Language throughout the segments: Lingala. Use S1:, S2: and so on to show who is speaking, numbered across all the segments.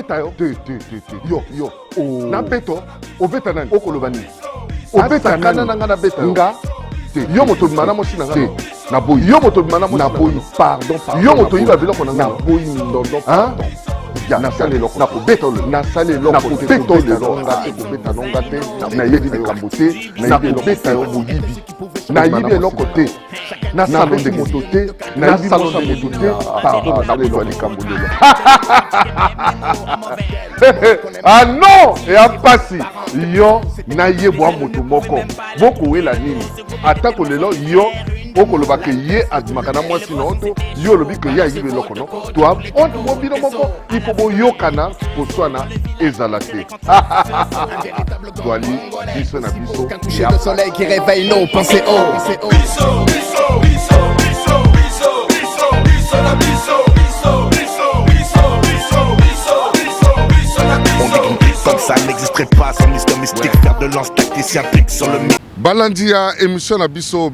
S1: beta yo. Yo. Na beto. Obeta nani?
S2: Okolobani.
S1: Obeta kana na ngana beta yo.
S2: Nga.
S1: Yo moto bimana mo sina ngana.
S2: Na boy.
S1: Yo moto bimana mo
S2: na boy. Pardon.
S1: Yo moto yiba biloko na ngana.
S2: Na boy non.
S1: Na sale loko. Na ko beto le. Na sale loko. Na ko beto le loko. Ngate ko beta no ngate. Na yebi de kambote. Na ko beta yo boyibi. Na yibi eloko te. Na salon de moto te. Na salon de moto te. Pardon. Na ko ali kambulelo. Ah non! Et à passer, yo na yebwa moto moko. Boko wela nini? Atako lelo yo okoloba ke ye admakana mwasi na oto yo lobi ke ya yibe loko no. Toi onto mo bino moko il faut bo yokana poswana ezala te. Toali biso na biso.
S3: Le soleil qui réveille nos pensées haut.
S4: Comme ça n'existerait pas sans Mister Mystique. Faire de lance tacticien pique sur le
S1: Balandi ya émission na biso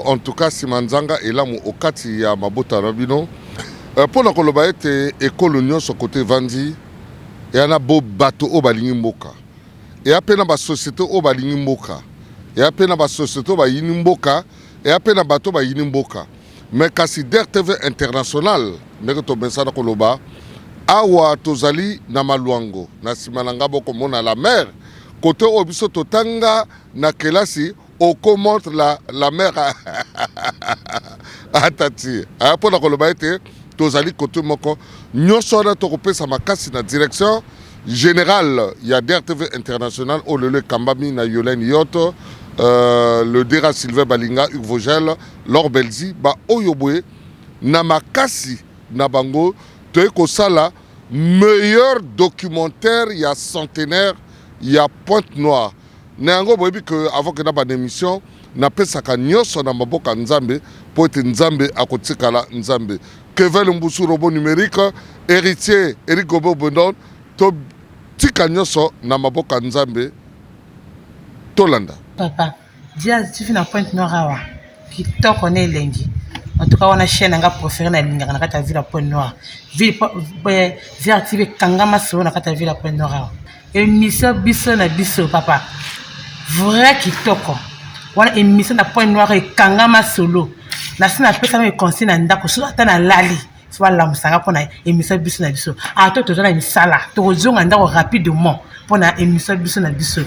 S1: en tout cas Simanzanga et là au okati ya mabota rabino pour na koloba ete ekolo nyonso côté vandi et ana bo bato o balingi mboka et apena ba société o balingi mboka et apena ba société ba yini mboka et apena bato ba yini mboka mais kasi DRTV international ndeko to bensana koloba awa tozali na maluango na simananga boko mona la mer côté obiso totanga na kelasi oko montre la mer atati pour na koloba ete tozali côté moko nyonso na tokopesa makasi na direction générale ya DRTV international olele kambami na Yolène Yoto le Dera Sylvain Balinga Hugues Vogel Laure Belzi ba oyoboe na makasi na bango toye kosala meilleur documentaire ya centenaire ya Pointe-Noire. Nango boyebi que avant que na ba émission na pesaka nyonso na maboka nzambe po ete nzambe akotikala nzambe. Kevin Mbusu robot numérique héritier Eric Gobo Bondon to tika nyonso na maboka nzambe tolanda.
S5: Papa, dia tu fais na Pointe-Noire awa qui to connaît lengi. En tout cas, on a chaîne nga préféré na linga na kata ville Pointe-Noire. Ville activé kangama solo na kata ville Pointe-Noire. Émission biso na biso papa. Vrai kitoko. Wana émission na Pointe-Noire et kangama solo. Na sina pesa me conseil na ndako so ata na lali. Soit la musanga pour na émission biso na biso. A to na misala. To zonga ndako rapidement pour na émission biso na biso.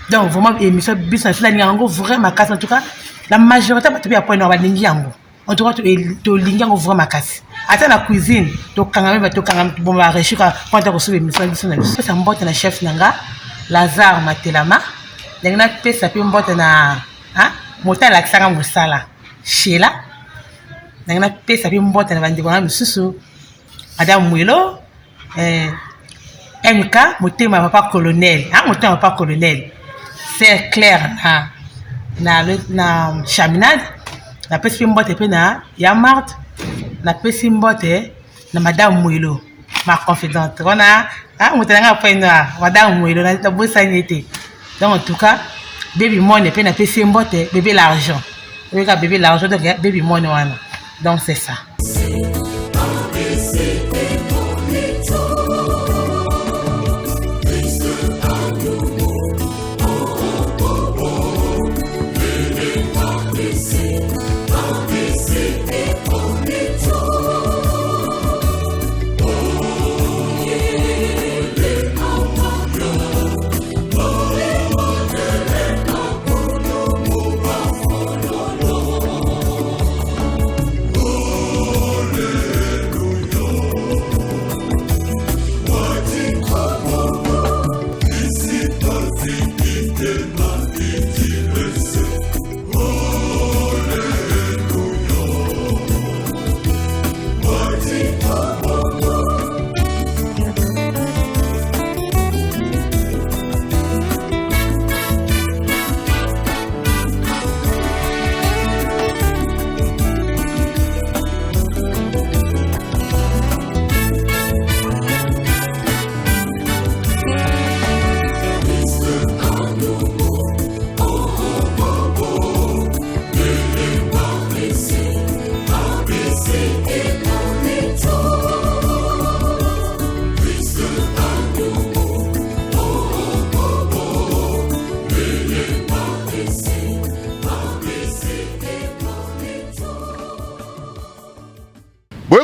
S5: Donc vraiment émission biso na linga ngo vraiment casse en tout cas la majorité ba à Pointe-Noire ba lingi yango. En tout cas, tu lingi en vraiment casse. Attends la cuisine, tu kangame, tu kangame, bon va réussir quand tu reçois une mission. Ça m'botte na chef nanga, Lazare Matelama. N'engna pesa pi m'botte na, mota la kisanga musala. Sheila. N'engna pesa pi m'botte na bandi bona mususu. Madame Mwelo, MK, motema papa colonel. Motema papa colonel. C'est clair na chaminade. Na pesi mbote pe na ya Marthe na pesi mbote na madame Mwilo ma confidente ona mutanga pa ina madame Mwilo na bossa nyete. Donc en tout cas baby money pe na pesi mbote bébé l'argent donc baby money wana donc c'est ça.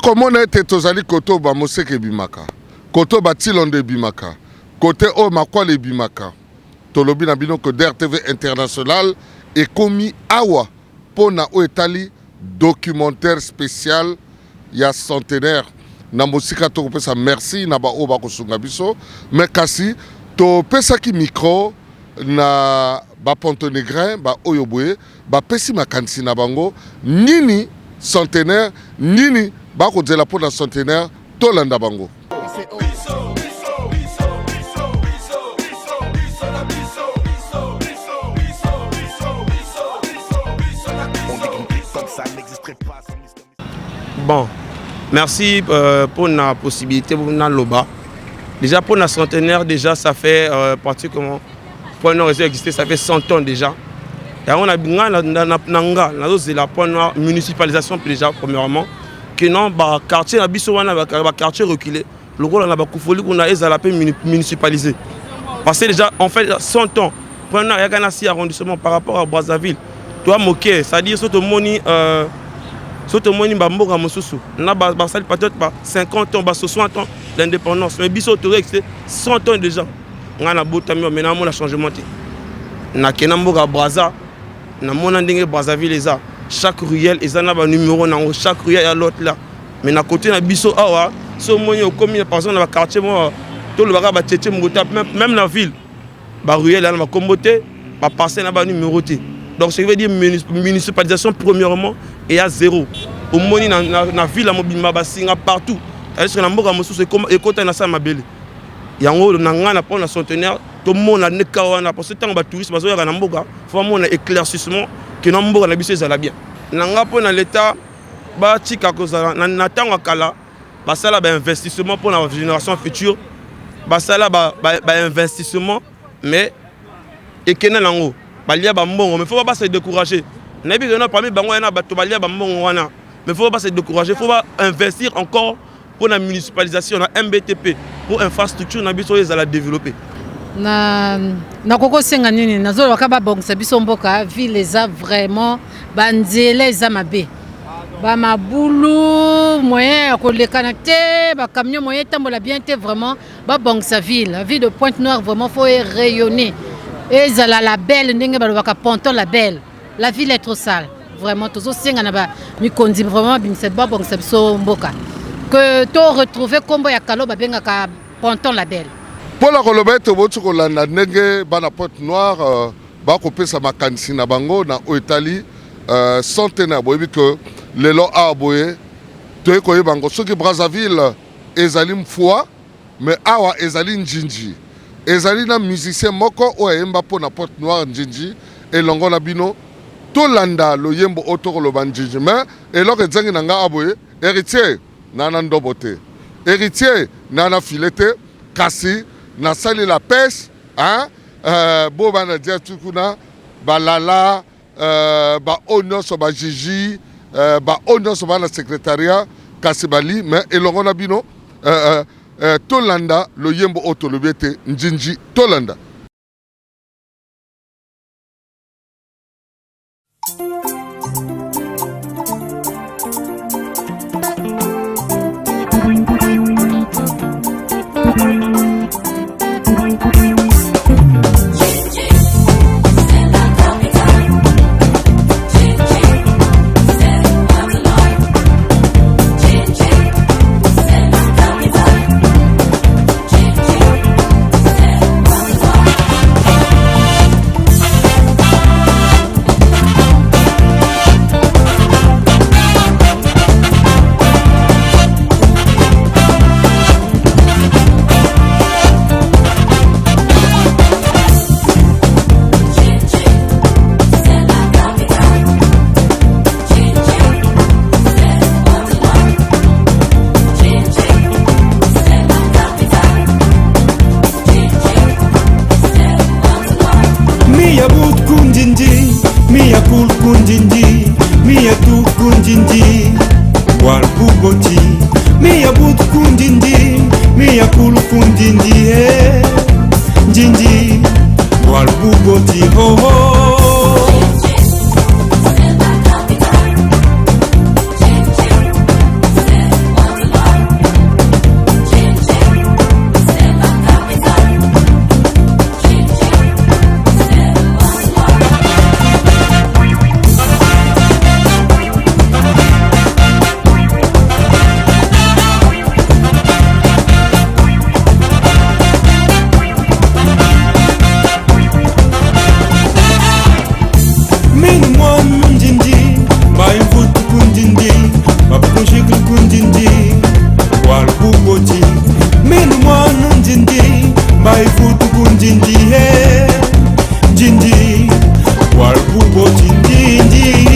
S1: tokomona ete tozali koto ba Moseke ebimaka koto ba Tilonde ebimaka côté o makwale ebimaka tolobi na bino que DRTV International ekomi awa pona o etali documentaire spécial ya centenaire na mosika tokopesa merci na ba o bakosunga biso mais kasi topesaki micro na ba Pontonegrin ba oyo boye ba pesi makanisi na bango nini centenaire nini bakozela pona centenaire tolanda bango.
S2: Bon, merci pour la possibilité pour la loba. Déjà pour la centenaire, déjà ça fait pratiquement Point Noir existé, ça fait 100 ans déjà. Et on a la Point Noir municipalisation déjà premièrement. Que non, bah quartier la Bissouana, quartier reculé. Le rôle on a beaucoup qu'on a la paix municipalisé. Parce que déjà en fait 100 ans. Point Noir il y a 6 arrondissements par rapport à Brazzaville. Toi moqué, c'est-à-dire surtout moni Soto moni bamboka mosusu na basali peut-être 50 ans 60 ans l'indépendance mais biso autoré c'est 100 ans déjà ngana botami maintenant mon changement na kena mboka Brazza na mona ndenge Brazzaville eza chaque ruelle ezana ba numéro nango chaque ruelle ya l'autre là mais na côté na biso awa so moni au commune par exemple na quartier mo to le baka ba tchétché mongota même la ville ba ruelle na ba komboté ba passer na ba numéro té. Donc, ça veut dire municipalisation, premièrement, et à zéro. Au moins, dans la ville, partout. C'est-à-dire que dans la ville, et quand on a ça, il y a un centenaire, tout le monde a un écart. Parce que tant que les touristes, il faut un éclaircissement que nous avons bien. Dans l'État, il y a un investissement pour la génération future. Il y a un investissement, mais il y a un mais il ne faut pas se décourager. Mais il ne faut pas se décourager. Il faut investir encore pour la municipalisation, la MBTP, pour l'infrastructure, à la développer.
S6: Na koko senga nini nazo wakaba bongsa biso mboka ville eza vraiment banzela eza mabe ba mabulu moyen ya kolekana te ba camion moyen tambola bien te vraiment ba bongsa ville la ville de Pointe-Noire vraiment faut rayonner. Et la belle, Ponton la belle. La ville est trop sale. Vraiment, tous aussi, on a mis conduit vraiment c'est bon c'est mboka. Que tu retrouver comme ya kalo babenga Ponton la belle.
S1: Pour la kolobete botu kolanda ndenge bana Pointe-Noire ba kopesa makanisi na bango na Italie centenaire boyebi que lelo aboye to ko yebango soki Brazzaville ezali mfwa mais awa ezali njinji. Ezali na musicien moko o yemba po na Pointe-Noire njinji elongo na bino tolanda lo yembo otoko lo banjinji mais eloko ezangi na nga aboye héritier nana ndobote héritier nana filete kasi na sali la pêche hein bo bana dia tukuna balala ba onyo so ba jiji ba onyo so ba na secrétariat kasi bali mais elongo na bino Tolanda, le yembo otolobete, njinji Tolanda.
S7: Waifutuku njinji he Njinji Walbubo njinji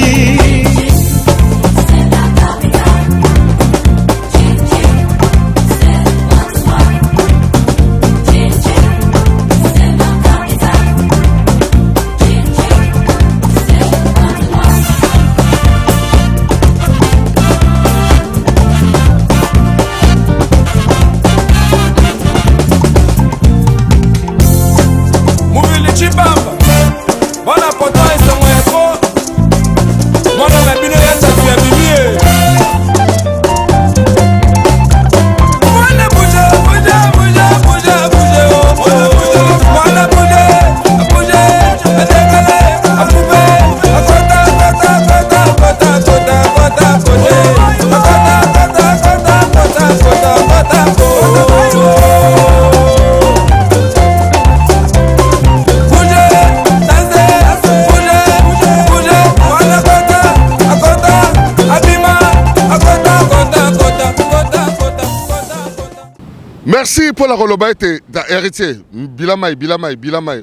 S1: Merci pour la Rolobete, héritier. Bilamai.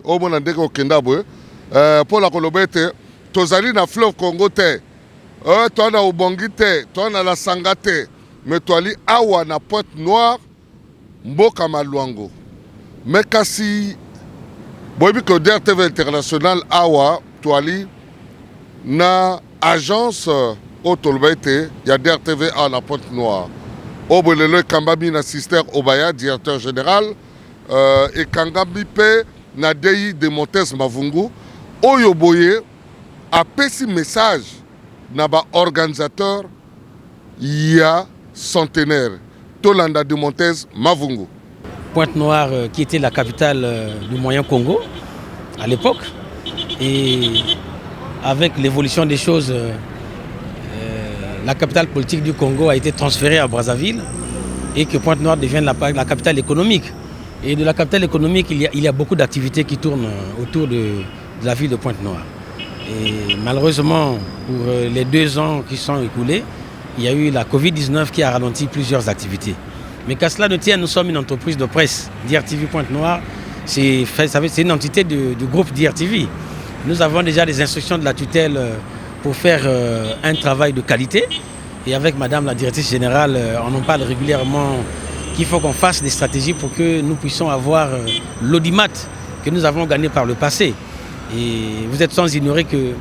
S1: Au moins, on a Kenda pour la Rolobete, tozali na fleuve Congo te. Toi na Ubongi te, toi na la Sangate, mais toi li awa na Pointe Noire, Mboka Maluango. Mais kasi, boibi que DRTV International awa, toi li na agence au Tolbete, il y a DRTV à la Pointe Noire. Obolele Kambami na Sister Obaya, directeur général, et Kangami Pe na Dei de Montes Mavungu, Oyoboye a pesi message na ba organisateur ya centenaire Tolanda de Montes Mavungu.
S8: Pointe Noire qui était la capitale du Moyen Congo à l'époque, et avec l'évolution des choses, la capitale politique du Congo a été transférée à Brazzaville et que Pointe-Noire devienne la capitale économique. Et de la capitale économique, il y a beaucoup d'activités qui tournent autour de la ville de Pointe-Noire. Et malheureusement, pour les 2 ans qui sont écoulés, il y a eu la Covid-19 qui a ralenti plusieurs activités. Mais qu'à cela ne tienne, nous sommes une entreprise de presse. DRTV Pointe-Noire, c'est une entité du groupe DRTV. Nous avons déjà des instructions de la tutelle pour faire un travail de qualité. Et avec Madame la directrice générale, on en parle régulièrement qu'il faut qu'on fasse des stratégies pour que nous puissions avoir l'audimat que nous avons gagné par le passé. Et vous êtes sans ignorer que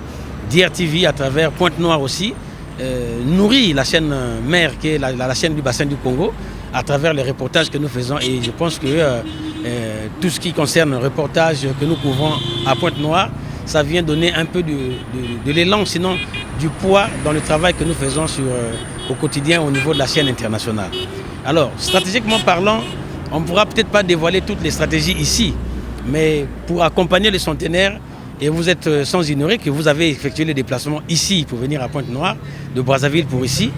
S8: DRTV, à travers Pointe-Noire aussi, nourrit la chaîne mère qui est la chaîne du bassin du Congo à travers les reportages que nous faisons. Et je pense que tout ce qui concerne le reportage que nous couvrons à Pointe-Noire, ça vient donner un peu de l'élan, sinon du poids dans le travail que nous faisons au quotidien au niveau de la chaîne internationale. Alors, stratégiquement parlant, on ne pourra peut-être pas dévoiler toutes les stratégies ici, mais pour accompagner les centenaires, et vous êtes sans ignorer que vous avez effectué les déplacements ici pour venir à Pointe-Noire, de Brazzaville pour ici,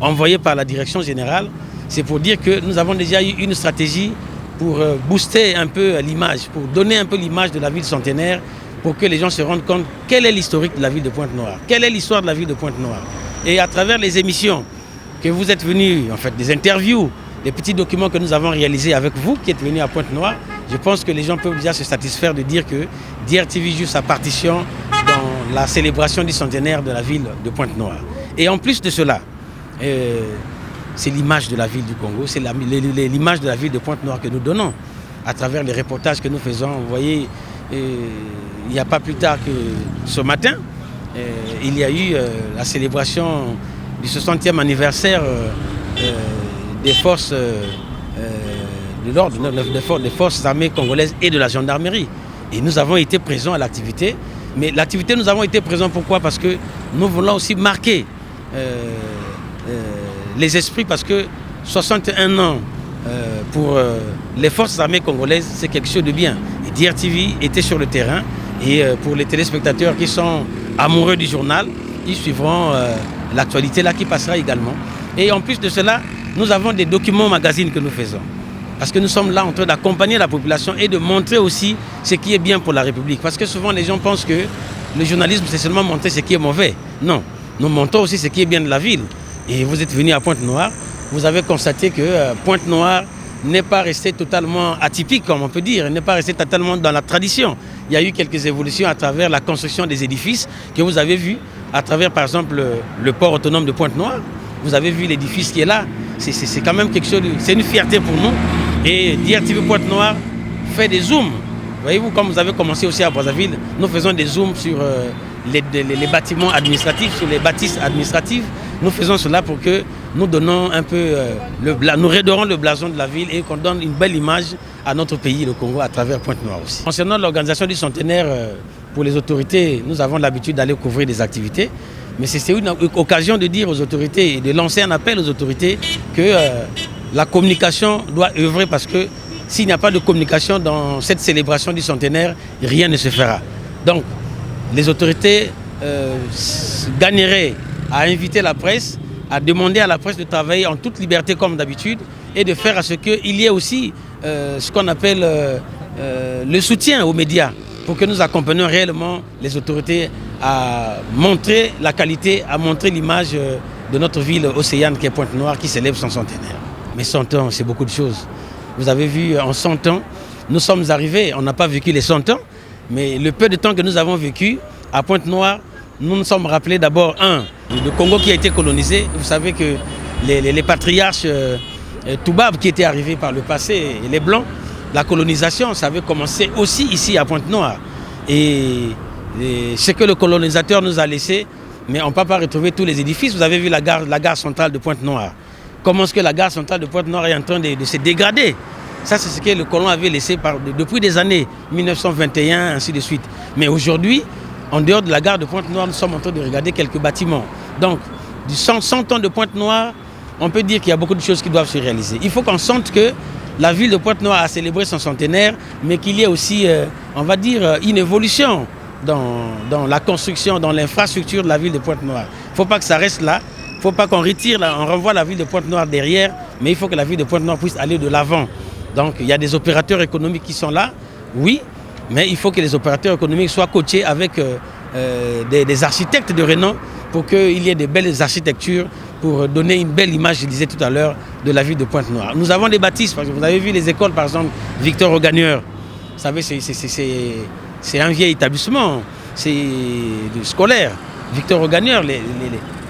S8: envoyé par la direction générale, c'est pour dire que nous avons déjà eu une stratégie pour booster un peu l'image, pour donner un peu l'image de la ville centenaire, pour que les gens se rendent compte quel est l'historique de la ville de Pointe-Noire, quelle est l'histoire de la ville de Pointe-Noire. Et à travers les émissions que vous êtes venus, en fait, des interviews, les petits documents que nous avons réalisés avec vous qui êtes venus à Pointe-Noire, je pense que les gens peuvent déjà se satisfaire de dire que DRTV joue sa partition dans la célébration du centenaire de la ville de Pointe-Noire. Et en plus de cela, c'est l'image de la ville du Congo, c'est l'image de la ville de Pointe-Noire que nous donnons à travers les reportages que nous faisons. Vous voyez, il n'y a pas plus tard que ce matin, il y a eu la célébration du 60e anniversaire des forces de l'ordre, des forces armées congolaises et de la gendarmerie. Et nous avons été présents à l'activité. Mais l'activité, nous avons été présents pourquoi? Parce que nous voulons aussi marquer les esprits, parce que 61 ans pour les forces armées congolaises, c'est quelque chose de bien. Et DRTV était sur le terrain. Et pour les téléspectateurs qui sont amoureux du journal, ils suivront l'actualité là qui passera également. Et en plus de cela, nous avons des documents magazines que nous faisons. Parce que nous sommes là en train d'accompagner la population et de montrer aussi ce qui est bien pour la République. Parce que souvent les gens pensent que le journalisme c'est seulement montrer ce qui est mauvais. Non, nous montrons aussi ce qui est bien de la ville. Et vous êtes venu à Pointe-Noire, vous avez constaté que Pointe-Noire n'est pas resté totalement atypique, comme on peut dire, n'est pas resté totalement dans la tradition. Il y a eu quelques évolutions à travers la construction des édifices que vous avez vu, à travers par exemple le port autonome de Pointe-Noire. Vous avez vu l'édifice qui est là. C'est quand même quelque chose, c'est une fierté pour nous. Et DRTV Pointe-Noire fait des zooms. Voyez-vous, comme vous avez commencé aussi à Brazzaville, nous faisons des zooms sur les bâtiments administratifs, sur les bâtisses administratives. Nous faisons cela pour que nous donnons un peu, nous redorons le blason de la ville et qu'on donne une belle image à notre pays, le Congo, à travers Pointe-Noire aussi. Concernant l'organisation du centenaire, pour les autorités, nous avons l'habitude d'aller couvrir des activités. Mais c'est une occasion de dire aux autorités et de lancer un appel aux autorités que la communication doit œuvrer parce que s'il n'y a pas de communication dans cette célébration du centenaire, rien ne se fera. Donc, les autorités gagneraient à inviter la presse, à demander à la presse de travailler en toute liberté comme d'habitude et de faire à ce qu'il y ait aussi ce qu'on appelle le soutien aux médias pour que nous accompagnions réellement les autorités à montrer la qualité, à montrer l'image de notre ville océane qui est Pointe-Noire, qui célèbre son centenaire. Mais 100 ans, c'est beaucoup de choses. Vous avez vu, en 100 ans, nous sommes arrivés, on n'a pas vécu les 100 ans, mais le peu de temps que nous avons vécu à Pointe-Noire, nous nous sommes rappelés d'abord, le Congo qui a été colonisé. Vous savez que les patriarches Toubab qui étaient arrivés par le passé, et les Blancs, la colonisation, ça avait commencé aussi ici à Pointe-Noire. Et ce que le colonisateur nous a laissé, mais on ne peut pas retrouver tous les édifices. Vous avez vu la gare centrale de Pointe-Noire. Comment est-ce que la gare centrale de Pointe-Noire est en train de se dégrader? Ça, c'est ce que le colon avait laissé depuis des années, 1921, ainsi de suite. Mais aujourd'hui, en dehors de la gare de Pointe-Noire, nous sommes en train de regarder quelques bâtiments. Donc, du 100 ans de Pointe-Noire, on peut dire qu'il y a beaucoup de choses qui doivent se réaliser. Il faut qu'on sente que la ville de Pointe-Noire a célébré son centenaire, mais qu'il y ait aussi, on va dire, une évolution dans la construction, dans l'infrastructure de la ville de Pointe-Noire. Il ne faut pas que ça reste là. Il ne faut pas qu'on retire, on renvoie la ville de Pointe-Noire derrière, mais il faut que la ville de Pointe-Noire puisse aller de l'avant. Donc il y a des opérateurs économiques qui sont là, oui, mais il faut que les opérateurs économiques soient coachés avec des architectes de renom pour qu'il y ait de belles architectures, pour donner une belle image, je disais tout à l'heure, de la ville de Pointe-Noire. Nous avons des bâtisses, parce que vous avez vu les écoles, par exemple, Victor Augagneur. Vous savez, c'est un vieil établissement, c'est scolaire. Victor Augagneur,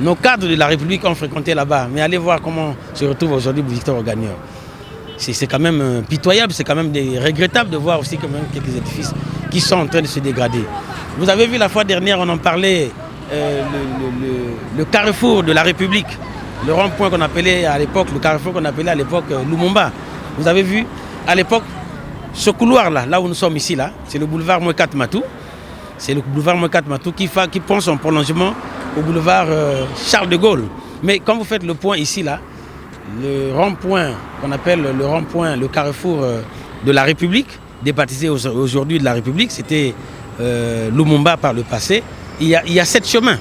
S8: nos cadres de la République ont fréquenté là-bas. Mais allez voir comment se retrouve aujourd'hui Victor Augagneur. C'est quand même pitoyable, c'est quand même regrettable de voir aussi quand même quelques édifices qui sont en train de se dégrader. Vous avez vu la fois dernière, on en parlait, le carrefour de la République, le rond-point qu'on appelait à l'époque, le carrefour qu'on appelait à l'époque Lumumba. Vous avez vu, à l'époque, ce couloir-là, là où nous sommes ici, là, c'est le boulevard Mouekat Matou. C'est le boulevard Mouekat Matou qui prend son prolongement au boulevard Charles de Gaulle. Mais quand vous faites le point ici, là, le rond-point qu'on appelle le rond-point, le carrefour de la République, débaptisé aujourd'hui de la République, c'était Lumumba par le passé. Il y a 7 chemins.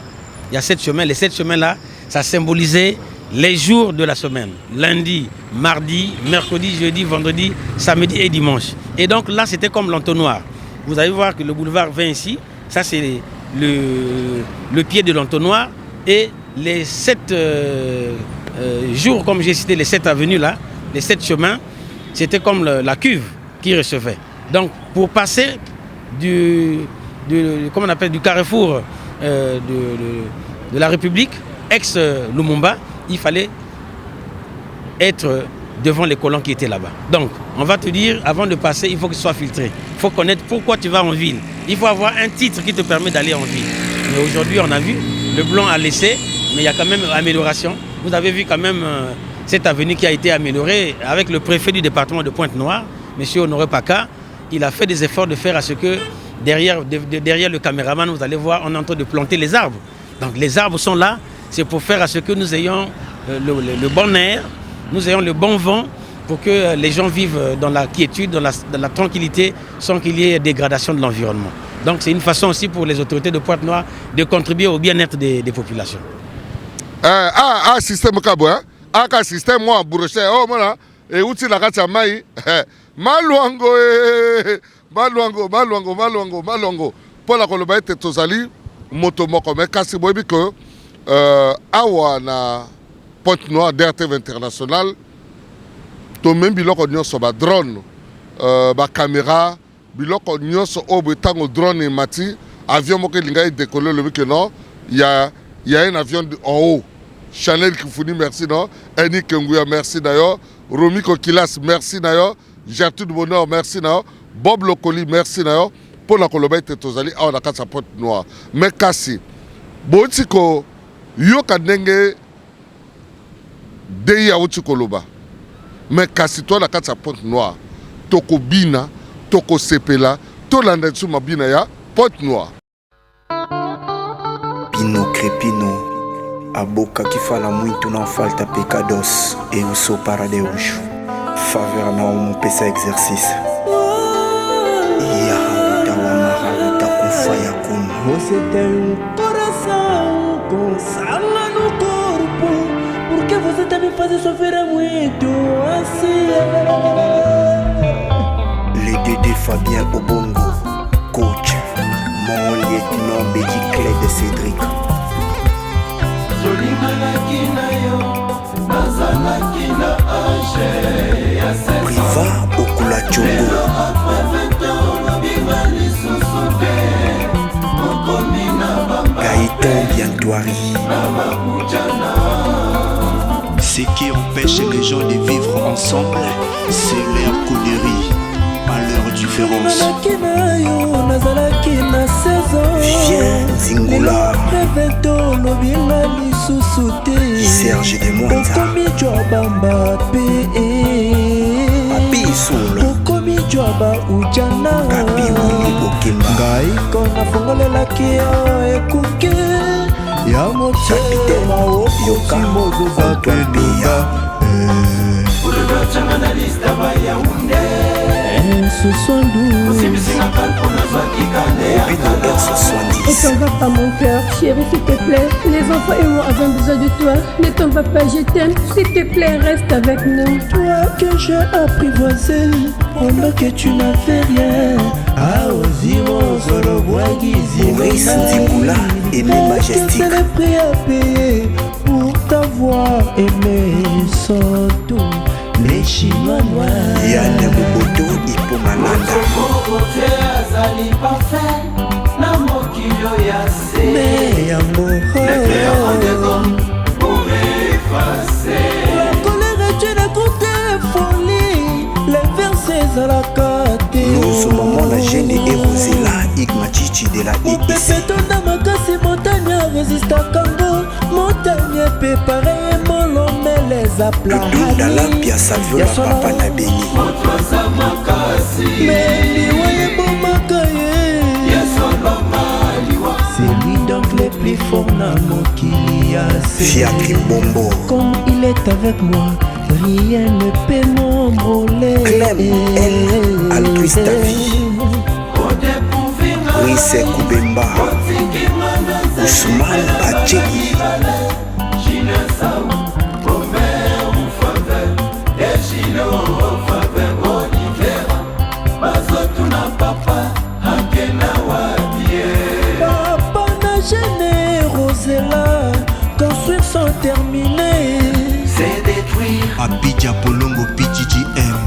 S8: Il y a 7 chemins. Les 7 chemins-là, ça symbolisait les jours de la semaine. Lundi, mardi, mercredi, jeudi, vendredi, samedi et dimanche. Et donc là, c'était comme l'entonnoir. Vous allez voir que le boulevard vient ici. Ça, c'est le pied de l'entonnoir. Et les 7 jours, comme j'ai cité, les 7 avenues là, les 7 chemins, c'était comme la cuve qui recevait. Donc, pour passer du carrefour de la République, ex-Lumumba, il fallait être devant les colons qui étaient là-bas. Donc, on va te dire, avant de passer, il faut que ce soit filtré. Il faut connaître pourquoi tu vas en ville. Il faut avoir un titre qui te permet d'aller en ville. Mais aujourd'hui, on a vu, le blanc a laissé, mais il y a quand même amélioration. Vous avez vu quand même cette avenue qui a été améliorée avec le préfet du département de Pointe-Noire, M. Honoré Paka. Il a fait des efforts de faire à ce que derrière le caméraman, vous allez voir, on est en train de planter les arbres. Donc les arbres sont là, c'est pour faire à ce que nous ayons le bon air, nous ayons le bon vent pour que les gens vivent dans la quiétude, dans la tranquillité, sans qu'il y ait dégradation de l'environnement. Donc c'est une façon aussi pour les autorités de Pointe-Noire de contribuer au bien-être des populations.
S1: Système kabo, système moi bourreché, oh voilà, et outil la kacha mai, maluango, maluango. Pour la koloba ete tozali motomoko, mais kasi boyebi que awa na Pointe-Noire DRTV International, to même biloko nyonso ba drone ba caméra biloko nyonso obo tango drone et mati avion moko linga décoller le que non il y a un avion en haut Chanel Kifuni merci non Eni Kenguya merci d'ailleurs Romy Kokilas merci d'ailleurs Gertrude Bonheur merci d'ailleurs Bob Lokoli merci d'ailleurs pour la Kolobete tozali a on a sa porte noire mais kasi botiko yo kadenge deya uti koloba mais kasi toi la sa porte noire toko bina toko sepela to landa su mabina ya porte noire
S9: Pino crepino aboka kifala muito não falta pecados eu sou para Deus faveur não pesa exercice
S7: Você tem coração com sangue no corpo. Por que você tá me fazendo sofrer muito assim?
S9: Le Dédé Fabien Obongo, coach, mon lieutenant Bédi Clé de Cédric. Priva Okula Chongo. Gaëtan Biantoiri.
S4: Ce qui empêche les gens de vivre ensemble, c'est leur connerie, pas leur différence.
S9: Vivien Zingula. Serge de Mwanza. Papi Solo. Papi Wili Bokimba. Capitaine Yoka Antoine Pia.
S10: Ne t'en va pas mon cœur, chérie, s'il te plaît. Les enfants et moi avons besoin de toi. Ne t'en va pas, je t'aime. S'il te plaît, reste avec nous.
S7: Toi que j'ai apprivoisé pendant que tu n'as fait rien.
S9: Maurice Nzikula, aimé majestique.
S7: C'est le prix à payer pour t'avoir aimé sans tout. Les Chinois noirs.
S9: Yann Moboto, Hippo Malanda.
S7: Mais amour, la colère est une côté folie. Les versets à la carte.
S9: Nous sommes au la gêne et Rosella, Igma Chichi de la IIC.
S7: Mon makasi montagne résiste à Kango. Montagne préparée, mon l'homme les applaudit.
S9: Le dans la pièce à viola papa na béni.
S7: Mais liwaye bon makaye. C'est lui donc le plus fort na mokili.
S9: Fiacre Bombo.
S7: Comme il est avec moi, rien ne peut m'embrouiller.
S9: Clem, elle, altruiste ta vie. Risse Koubemba. Ousmane Bachegi.
S7: Papa n'a gêné Rosella. Construire sans terminer.
S4: C'est détruire. Abidja Polongo PGGM.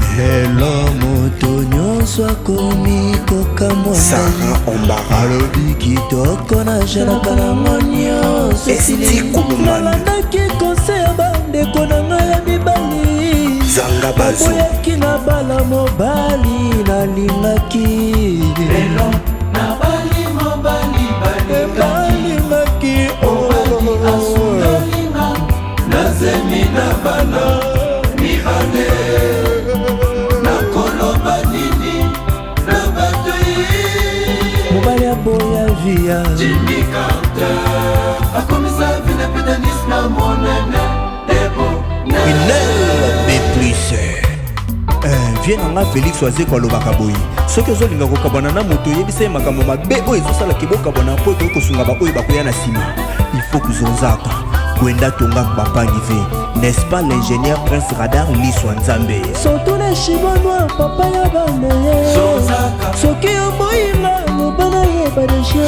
S7: L'homme Tonyo soit commis kokamwa.
S9: Sarah Ombara.
S7: Alobi kitoko na jana kalamonyo.
S9: Esti Kouman.
S7: Nalandaki conseil ya bandeko na ngai ya mibali.
S9: Zanga Bazo.
S7: Naboyaki na bala mobali nalingaki. Lelo nabali mobali balingaki. Mobali asunalinga nazemi na bala mibale. Nakoloba nini na bato ye. Mobali aboya via Jimmy Carter akomisa vina pedanis na monene debo
S9: Pinel Béplisse.
S11: Viens nanga Félix Oazé kwa lobaka boyi. Soki ozolinga kokabwana na moto yebisa ye makambo mabe oyo ezosala kebokabwana mpo ete okosunga baoyo bakoya na nsima. Il faut kuzonzaka kwenda tonga bapangi ve. N'est-ce pas l'ingénieur Prince Radar Liswa Nzambe?
S7: Surtout les chinois papa ya bameye. Soki oboyinga lobana yeba deja.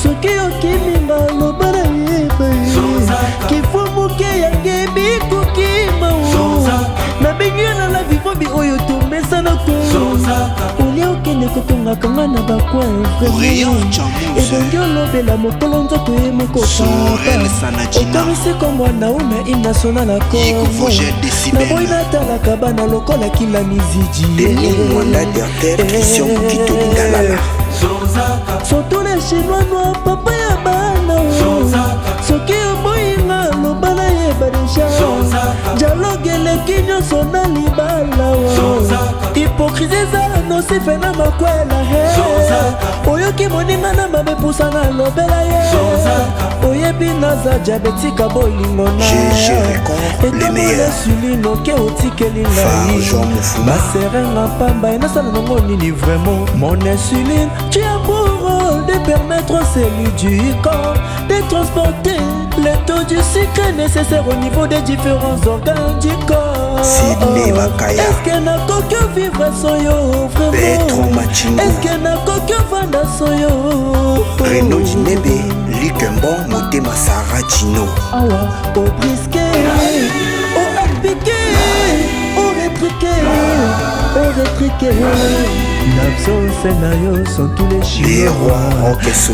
S7: Soki okiminga lobana yeba. Kifu muke yange bikukima. Na bingina nini kotongaka nga na bacoin ebongi olobela mokolo nzoto ye moko okomisi kombo na una inational na kongo naboyi natalaka bana lokola kila miziji surtout les chinois noirs papa ya bana soki oboyinga lobala yeba deja dialogue eleki nyonso na libala hypocrisie ezala nosife na makwela oyoki moninga na mabepusa na lobela ye oyebi naza diabetika bolingo na etomona sulino ke otikeli ngai baserenga pamba enasala nango nini vraiment mon insuline tu es amoureux de permettre aux cellules du corps de transporter le taux du sucre nécessaire au niveau des différents organes du corps. Est-ce que n'a qu'aucun vivre sans yo vraiment? Est-ce que n'a qu'aucun vendre sans yo?
S9: Renaud Djinebe, Likembo, Motema Sarah Djino.
S7: Awa, au brisquet, au appliqué, au rétriqué, au rétriqué. Nabso Senayo sont tous les chiens.
S9: Les rois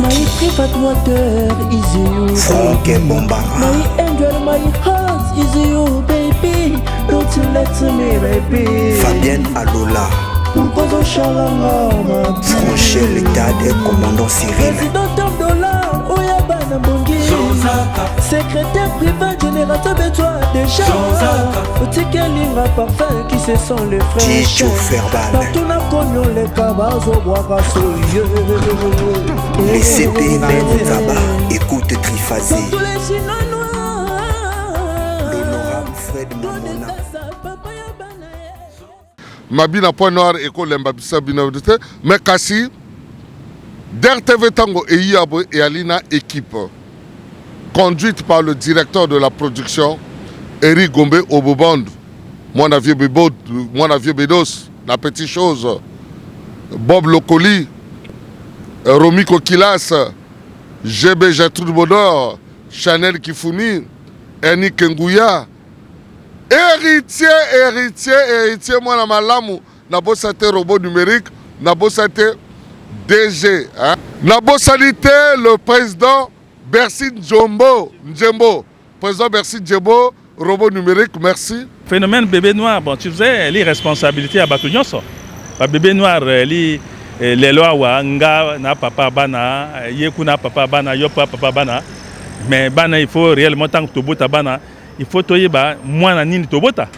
S7: My private water is you.
S9: Franck Bombara.
S7: My angel, my heart is you, baby. Don't you let me, baby.
S9: Fabienne Alola.
S7: Pourquoi Chalanga, ma
S9: Franchel l'état des commandants Cyril.
S7: Président Tomdola, Oyabana Bongi. Secrétaire privé générateur de toi déjà. Otikelinga parfum qui se sont les frères.
S9: Ticho Ferbal.
S7: Partout na cognon les cabas au bois soye.
S9: Les CP Benzaba, écoute Trifazé.
S7: Tous les Chinois noirs.
S9: L'honorable Fred Mamona.
S1: Mabina Point Noir et Kolemba Bissabinavité, mais Kassi, DRTV Tango et Yabo et Alina équipe, conduite par le directeur de la production, Eric Gombe Oboband, mon avieux Bédos, la petite chose, Bob Locoli, Romy Kokilas, GB Gertrude Bodor, Chanel Kifouni, Ernie Kengouya, héritier, moi na malamu, na bossate robot numérique, na bossate DG, hein? Na bossalité le président Bercy Njembo, président Bercy Njembo, robot numérique, merci.
S12: Phénomène bébé noir, bon tu faisais les responsabilités à Batounyoso. Bébé noir, les lois nga na papa bana, yeku na papa bana, yopa papa bana, mais bana il faut réellement tant que tu bota bana. Il faut toyer moi na nini tobota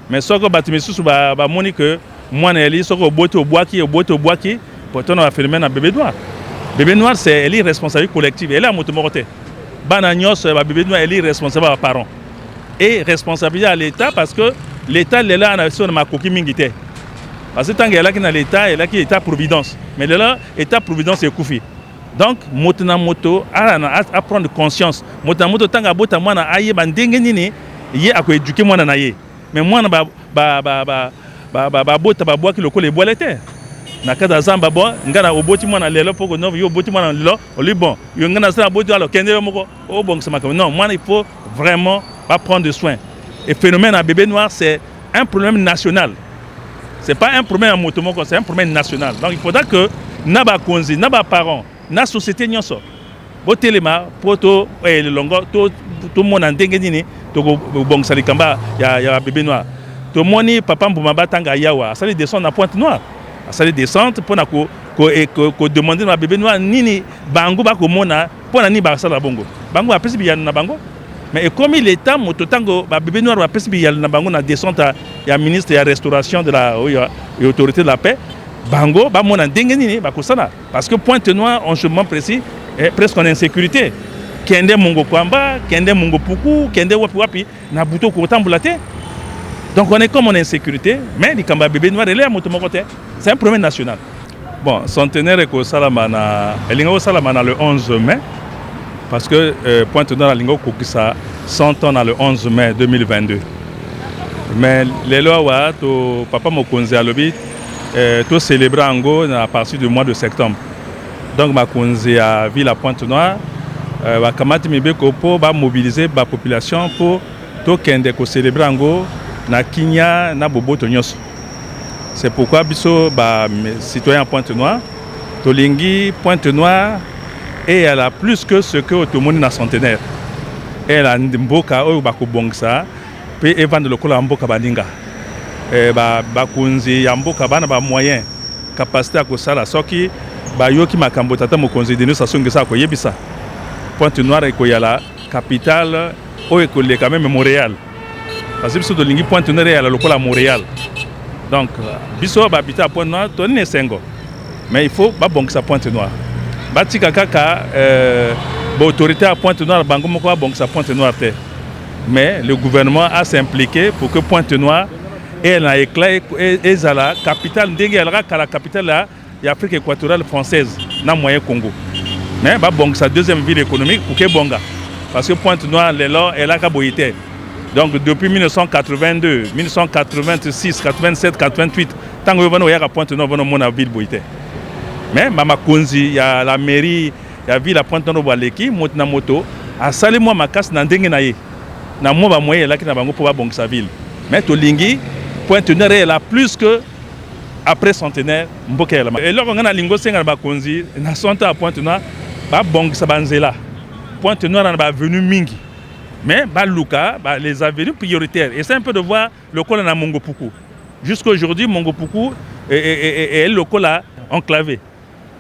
S12: mais soko batimi susu ba moni que moi na eli soko boto boaki pourtant on a phénomène à bébé noir c'est elle responsabilité collective elle a motomoroté bana nyos ba bébé noir elle est responsable par parents et responsabilité à l'état parce que l'état est là na sur ma coquille mingité parce que tant qu'elle a qui na l'état elle a qui état providence mais là état providence est koufi. Donc, moto à prendre conscience. Moto tanga bota mwana aye bandenge nini ye ako éduquer mwana na ye. Mais mwana ba bota ba bois ki lokole boilete. Na kada zamba bon ngana oboti mwana lelo poko no yo boti mwana lelo oli bon. Yo ngana sa boti alors kende moko o bon ça comme non, mwana il faut vraiment pas prendre soin. Et phénomène à bébé noir c'est un problème national. C'est pas un problème à moto moko, c'est un problème national. Donc il faudra que naba konzi, naba parents na société nyonso botelema poto le longo to mona ndenge nini to bongsa likamba ya bébé noir to moni papa mbuma batanga yawa asali descendre na Pointe Noire asali descendre pona ko demander na bébé noir nini bango ba ko mona pona ni ba sala bongo bango apesi bi na bango mais comme l'état moto tango ba bébé noir ba apesi bi na bango na descente ya ministre ya restauration de la autorité de la paix bango ba mona ndenge nini ba kosala parce que Pointe Noire en chemin précis est presque en insécurité kende mongo kwamba kende mongo puku kende wapi na buto ko tambulate donc on est comme en insécurité mais likamba bébé noir elle est à motomokote c'est un problème national bon centenaire ko salamana elingo salamana le 11 mai parce que Pointe Noire lingo kokisa 100 ans le 11 mai 2022 mais les lois to papa mokonzi alobi tout célébrer Ango à partir du mois de septembre. Donc, ma konzi à ville à Pointe Noire, va kamati mibeko pour mobiliser la population pour tout kende ko célébrer Ango na Kinya na bobo tonyos. C'est pourquoi biso ba citoyen Pointe-Noire, Tolingi Pointe-Noire et elle a plus que ce que tout le monde na centenaire. Elle a mboka oyo bakobongsa pe evande lokola mboka baninga. Ba kunzi ya mboka bana ba moyen capacité à kosala soki ba yoki makambo tata mokonzi de nous sasongesa ko yebisa. Pointe-Noire ko yala capitale oyo ko le quand même Montréal. Parce que biso Tolingi Pointe-Noire yala lokola Montréal. Donc, biso ba habiter à Pointe-Noire, toni sengo. Mais il faut ba bongsa Pointe-Noire. Batika kaka autorité à Pointe-Noire bango moko ba bongsa Pointe-Noire te. Mais le gouvernement a s'impliqué pour que Pointe-Noire ait un éclat et la capitale ndenge elle ka la capitale là, l'Afrique équatoriale française na moyen Congo. Mais ba bongsa deuxième ville économique pour que bonga. Parce que Pointe-Noire elle a ka boyité. Donc depuis 1982, 1986, 87, 88, tant que vous avez Pointe-Noire, vous avez ville boité. Mais Mama Konzi, il y a la mairie, il y a la ville à Pointe-Noire, qui monte na moto, a salé moi ma casse dans dengue naïe. Na moi ba moyen là qui n'a pas pour bon sa ville. Mais Tolingi, Pointe-Noire elle a plus que après centenaire mboka là. Et là on a lingo senga ba Konzi, na sonta à Pointe-Noire, ba bon sa banzela. Pointe-Noire on va venu mingi. Mais Baluka, les avenues prioritaires. Et c'est un peu de voir le col à Mongopuku. Jusqu'à aujourd'hui, Mongopuku est le col enclavé.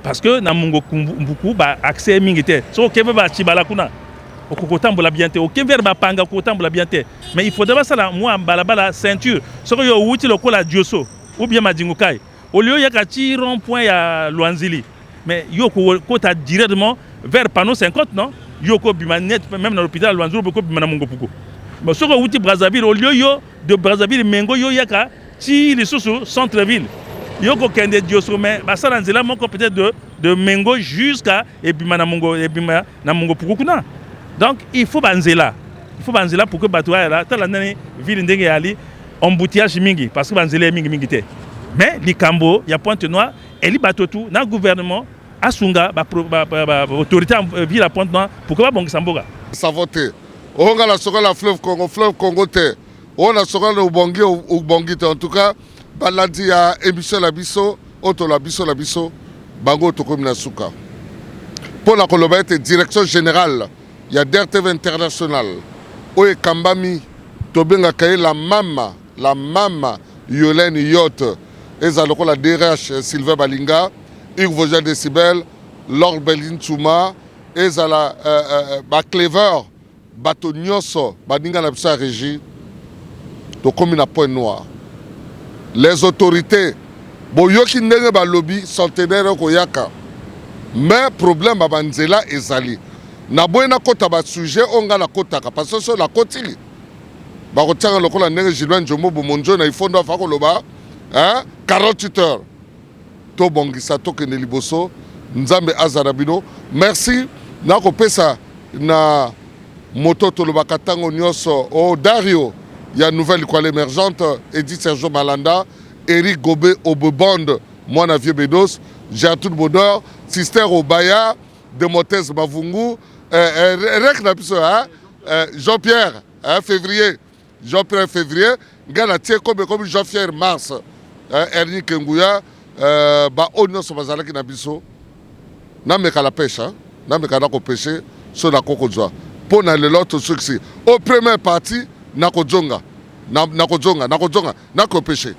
S12: Parce que dans Mongopuku, accès est militaire. Si on veut Chibalakuna, au Kokotambola bienté, au Kever Bapanga, au Kokotambola bienté. Mais il faut d'abord ça, moi, Balabala ceinture. Si on veut le col à Diosso, ou bien Madingukai, au lieu il y a un rond-point à Luanzili. Mais il y a un directement vers Panneau 50, non? Yoko bimanet même dans l'hôpital Luanzuru beaucoup bimana Mongopuku. Mais ce que outil Brazzaville au lieu de Brazzaville Mengo yo yaka ti les sous centre ville. Yoko kende dioso mais ça dans là mon peut-être de Mengo jusqu'à et bimana Mongopuku kuna. Donc il faut banzela. Il faut banzela pour que batoua là tant la ville ndenge ali embouteillage mingi parce que banzela mingi té. Mais li Kambo ya Pointe-Noire et li batotou na gouvernement Asunga, autorité ville à Pointe-Noire, pourquoi bon Samboga?
S1: Ça vote. On a la seconde la fleuve Congo te. On a la seconde au Bongi te. En tout cas, baladi ya émission la biso, auto la biso, bango to comme na suka. Pour la Colobate direction générale, il y a DRTV international. Oye Kambami, tobenga kaye la mama Yolène Yot, ezaloko la DRH Sylvain Balinga. Hugues Vosel Decibel, Lord Belin Chouma, Ezala Clever, Bato Nyoso, Badinga Napsa Régie, de commune à Pointe-Noire. Les autorités, Boyoki Ndenge Balobi, centenaire Koyaka. Mais problème à Banzela et Zali. Naboyena kota ba sujet, on a la kota, parce que c'est la kotili. Barotianga lokola Ndenge Gilouane Jomo Bomonjo, na ifondo afako loba, 48 heures. To bongisa to kene liboso nzambe azarabino merci na kopesa na moto to lobaka tango nyoso o Dario ya nouvelle école émergente Edith Sergio Malanda Eric Gobé Obebond moi na vieux Bedos Gertrude Bonheur Sister Obaya de Motez Mavungu rek na biso Jean-Pierre février Jean-Pierre février ngana tie comme Jean-Pierre mars Ernie Kenguya ba onyo so bazala ki na biso na meka la pêche na meka na ko pêcher so na koko zwa pour na le lot succès au première partie na ko jonga na ko pêcher.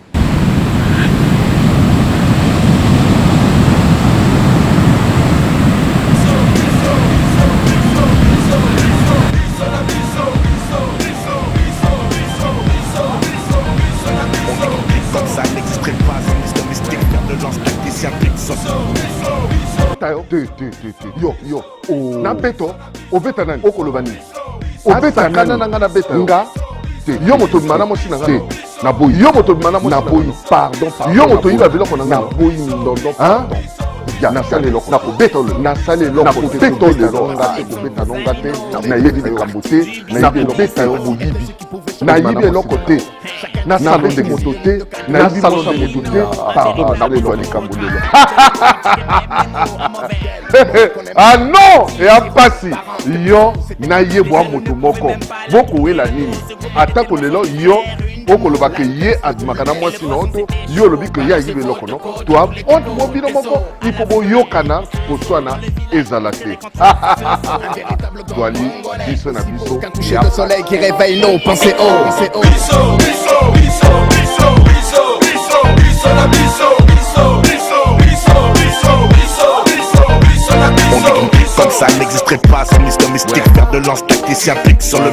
S1: Yo na beto obeta nani okolobani obeta kana nanga na beta nga yo moto mana mosi nanga na boyi yo moto mana mosi na boyi pardon yo moto yiba biloko nanga na boyi ndondo pardon ya na sale loko na kobeta le na sale loko na kobeta le longa te kobeta longa te na yebi de kambote na kobeta yo boyibi na yibi loko te na salon de moto te na salon de moto te pardon na le loko kambolelo. Ah non, et à passer, yo na yebwa moto moko. Boko we la nini. Atako lelo yo okoloba ke ye adimaka na mwasi na oto yo olobi ke ye ayibi eloko no to honte mobino moko ifo boyokana poswana ezala te twali biso na biso
S3: Coucher de soleil qui réveille nos pensées haut.
S13: On dit comme ça n'existerait pas, c'est Mr Mystique, faire de lance tacticien, pique sur le